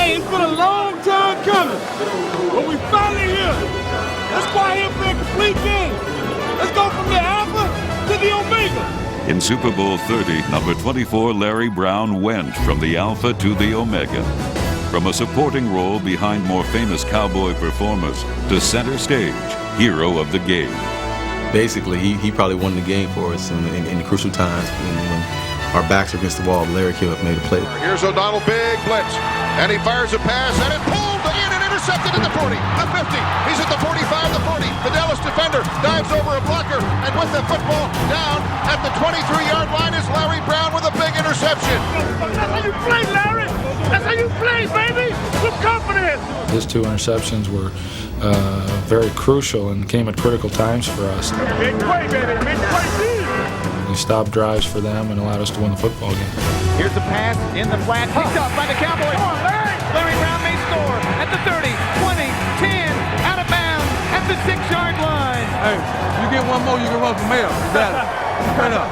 Hey, it's been a long time coming, but we finally here. Let's go out here for a complete game. Let's go from the Alpha to the Omega. In Super Bowl 30, number 24 Larry Brown went from the Alpha to the Omega. From a supporting role behind more famous cowboy performers to center stage, hero of the game. Basically, he probably won the game for us in the crucial times when our backs are against the wall. Larry came up and made a play. Here's O'Donnell, big blitz, and he fires a pass, and it pulled in and intercepted at the 40, the 50. He's at the 45, the 40. The Dallas defender dives over a blocker, and with the football down at the 23-yard line is Larry Brown with a big interception. That's how you play, Larry. That's how you play, baby. With confidence. His 2 interceptions were very crucial and came at critical times for us. Big play, baby. Big play. We stopped drives for them and allowed us to win the football game. Here's the pass in the flat, picked up by the Cowboys. Come on, Larry! Larry Brown may score at the 30, 20, 10, out of bounds at the 6-yard line. Hey, you get one more, you can run for mayor. You got it. Straight up.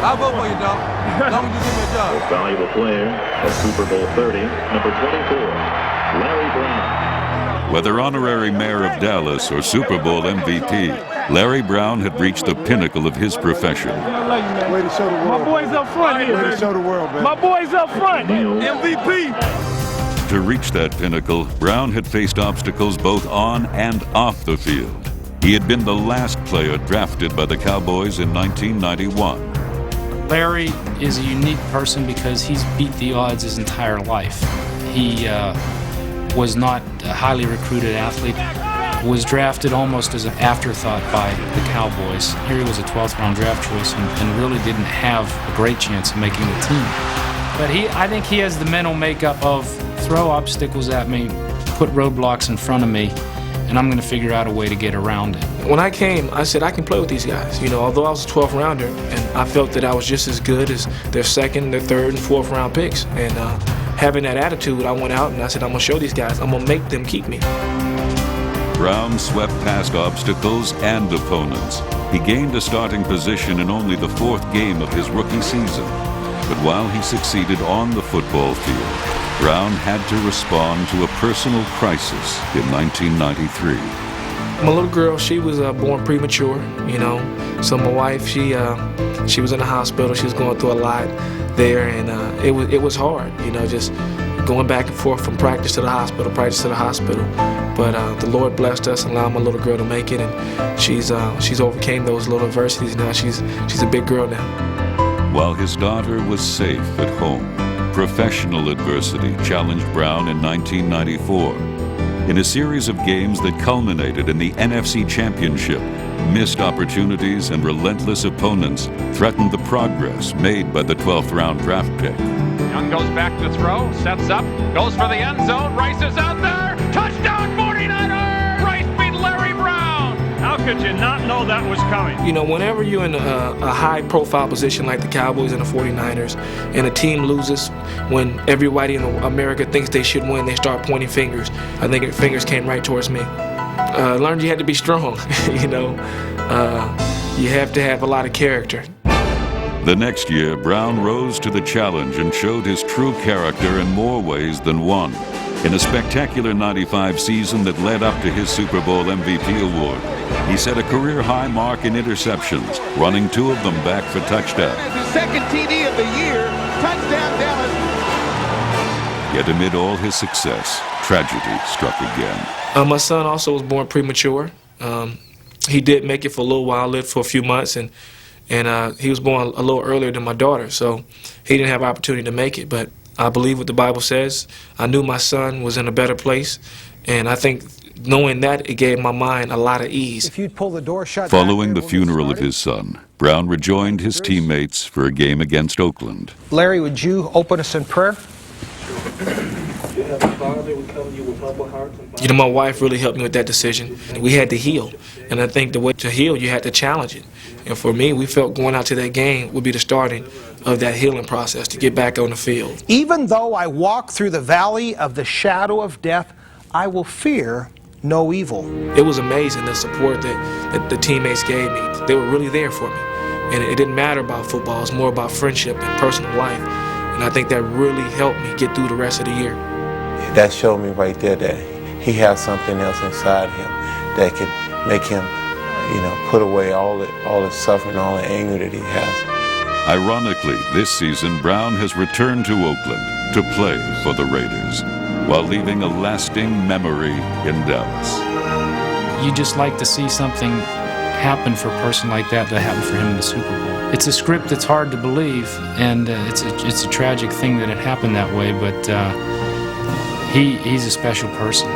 I'll vote for you, dog. As long as you give me a job. Most valuable player of Super Bowl 30, number 24, Larry Brown. Whether honorary mayor of Dallas or Super Bowl MVP, Larry Brown had reached the pinnacle of his profession. Way to show the world. My boys up front here. Way to show the world, man. My boys up front. MVP. To reach that pinnacle, Brown had faced obstacles both on and off the field. He had been the last player drafted by the Cowboys in 1991. Larry is a unique person because he's beat the odds his entire life. He was not a highly recruited athlete, was drafted almost as an afterthought by the Cowboys. Here he was a 12th round draft choice and really didn't have a great chance of making the team. But I think he has the mental makeup of throw obstacles at me, put roadblocks in front of me, and I'm going to figure out a way to get around it. When I came, I said I can play with these guys. You know, although I was a 12th rounder, and I felt that I was just as good as their 2nd, their 3rd, and 4th round picks. And having that attitude, I went out and I said, I'm going to show these guys. I'm going to make them keep me. Brown swept past obstacles and opponents. He gained a starting position in only the 4th game of his rookie season. But while he succeeded on the football field, Brown had to respond to a personal crisis in 1993. My little girl, she was born premature, you know. So my wife, she was in the hospital. She was going through a lot there, and it was hard, you know, just going back and forth from practice to the hospital, But the Lord blessed us and allowed my little girl to make it, and she's overcame those little adversities. Now she's a big girl now. While his daughter was safe at home, professional adversity challenged Brown in 1994. In a series of games that culminated in the NFC Championship, missed opportunities and relentless opponents threatened the progress made by the 12th round draft pick. Young goes back to throw, sets up, goes for the end zone, Rice is out there, touchdown 49ers! Rice beat Larry Brown! How could you not know that was coming? You know, whenever you're in a high-profile position like the Cowboys and the 49ers, and a team loses, when everybody in America thinks they should win, they start pointing fingers. I think fingers came right towards me. Learned you had to be strong, you know. You have to have a lot of character. The next year, Brown rose to the challenge and showed his true character in more ways than one. In a spectacular '95 season that led up to his Super Bowl MVP award, he set a career-high mark in interceptions, running 2 of them back for touchdowns. His 2nd TD of the year, touchdown Dallas. Yet amid all his success, tragedy struck again. My son also was born premature. He did make it for a little while, lived for a few months, and he was born a little earlier than my daughter, so he didn't have opportunity to make it. But I believe what the Bible says. I knew my son was in a better place, and I think knowing that, it gave my mind a lot of ease. If you'd pull the door shut Following the funeral of his son, Brown rejoined his teammates for a game against Oakland. Larry, would you open us in prayer? You know, my wife really helped me with that decision. We had to heal, and I think the way to heal, you had to challenge it. And for me, we felt going out to that game would be the starting of that healing process to get back on the field. Even though I walk through the valley of the shadow of death, I will fear no evil. It was amazing the support that the teammates gave me. They were really there for me. And it didn't matter about football, it was more about friendship and personal life. And I think that really helped me get through the rest of the year. that showed me right there that he has something else inside him that can make him, put away all the suffering, all the anger that he has. Ironically, this season, Brown has returned to Oakland to play for the Raiders, while leaving a lasting memory in Dallas. You just like to see something happen for a person like that happened for him in the Super Bowl. It's a script that's hard to believe, and it's a tragic thing that it happened that way, but he's a special person.